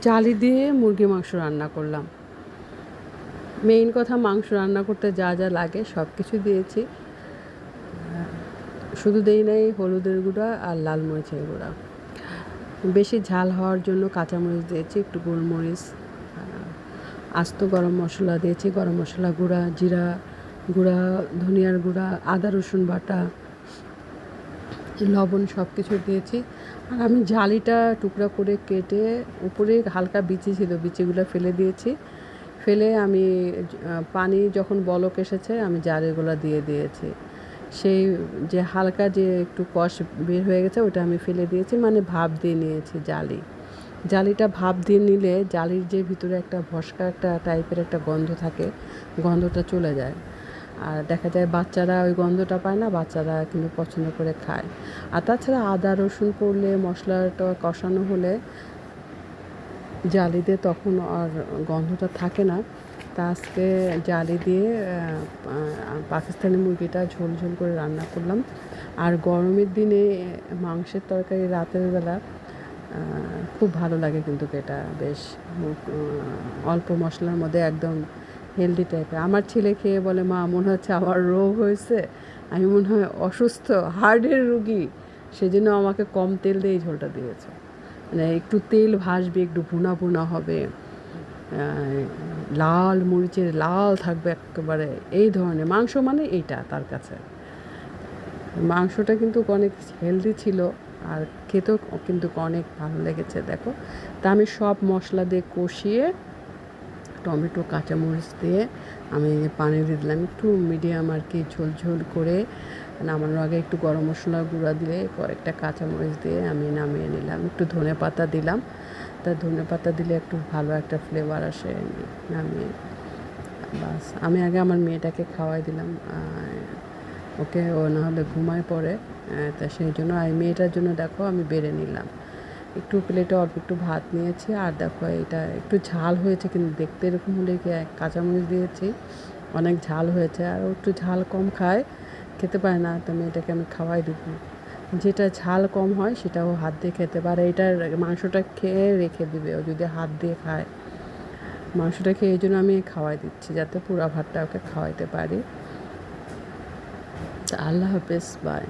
জালি দিয়ে মুরগি মাংস রান্না করলাম। মেইন কথা, মাংস রান্না করতে যা যা লাগে সব কিছু দিয়েছি, শুধু দেই নাই হলুদের গুঁড়া আর লাল মরিচের গুঁড়া। বেশি ঝাল হওয়ার জন্য কাঁচামরিচ দিয়েছি, একটু গোলমরিচ, আস্ত গরম মশলা দিয়েছি, গরম মশলা গুঁড়া, জিরা গুঁড়া, ধনিয়ার গুঁড়া, আদা রসুন বাটা, লবণ সব কিছু দিয়েছি। আর আমি জালিটা টুকরা করে কেটে উপরে হালকা বিচি ছিল, বিচিগুলো ফেলে দিয়েছি। ফেলে আমি পানি যখন বলক এসেছে আমি জালিগুলো দিয়ে দিয়েছি। সেই যে হালকা যে একটু কষ বের হয়ে গেছে ওটা আমি ফেলে দিয়েছি, মানে ভাপ দিয়ে নিয়েছি জালিটা ভাপ দিয়ে নিলে জালির যে ভিতরে একটা ভস্কা একটা টাইপের একটা গন্ধ থাকে, গন্ধটা চলে যায়। আর দেখা যায় বাচ্চারা ওই গন্ধটা পায় না, বাচ্চারা কিন্তু পছন্দ করে খায়। আর তাছাড়া আদা রসুন পড়লে, মশলাটা কষানো হলে জালি দিয়ে তখন আর গন্ধটা থাকে না। তা আজকে জালি দিয়ে পাকিস্তানি মুরগিটা ঝোল ঝোল করে রান্না করলাম। আর গরমের দিনে মাংসের তরকারি রাতের বেলা খুব ভালো লাগে, কিন্তু এটা বেশ অল্প মশলার মধ্যে একদম হেলদি টাইপের। আমার ছেলে খেয়ে বলে, মা মনে হচ্ছে আমার রোগ হয়েছে, আমি মনে হয় অসুস্থ, হার্টের রুগী, সেজন্য আমাকে কম তেল দিয়ে এই ঝোলটা দিয়েছে। মানে একটু তেল ভাসবে, একটু ভুনা ভুনা হবে, লাল মরিচের লাল থাকবে একেবারে, এই ধরনের মাংস মানে এইটা তার কাছে। মাংসটা কিন্তু অনেক হেলদি ছিল আর খেতেও কিন্তু অনেক ভালো লেগেছে। দেখো, তা আমি সব মশলা দিয়ে কষিয়ে টমেটো কাঁচামরিচ দিয়ে আমি পানি দিয়ে দিলাম, একটু মিডিয়াম আর কি ঝোল ঝোল করে। নামানোর আগে একটু গরম মশলা গুঁড়া দিয়ে কয়েকটা কাঁচামরিচ দিয়ে আমি নামিয়ে নিলাম, একটু ধনে পাতা দিলাম। তা ধনে পাতা দিলে একটু ভালো একটা ফ্লেভার আসে। নামিয়ে বাস আমি আগে আমার মেয়েটাকে খাওয়াই দিলাম, ওকে ও না হলে ঘুমায় পড়ে। তা সেই জন্য আর মেয়েটার জন্য দেখো আমি বেড়ে নিলাম, একটু প্লেটে অল্প একটু ভাত নিয়েছি। আর দেখো এটা একটু ঝাল হয়েছে, কিন্তু দেখতে এরকম হলে কি, কাঁচামরিচ দিয়েছি, অনেক ঝাল হয়েছে। আর ও একটু ঝাল কম খায়, খেতে পারে না, তো মেয়েটাকে আমি খাওয়াই দিব। যেটা ঝাল কম হয় সেটাও হাত দিয়ে খেতে পারে। এটার মাংসটা খেয়ে রেখে দিবে ও যদি হাত দিয়ে খায়। মাংসটা খেয়ে এই জন্য আমি খাওয়াই দিচ্ছি, যাতে পুরা ভাতটা ওকে খাওয়াইতে পারি। আল্লাহ হাফেজ, বাই।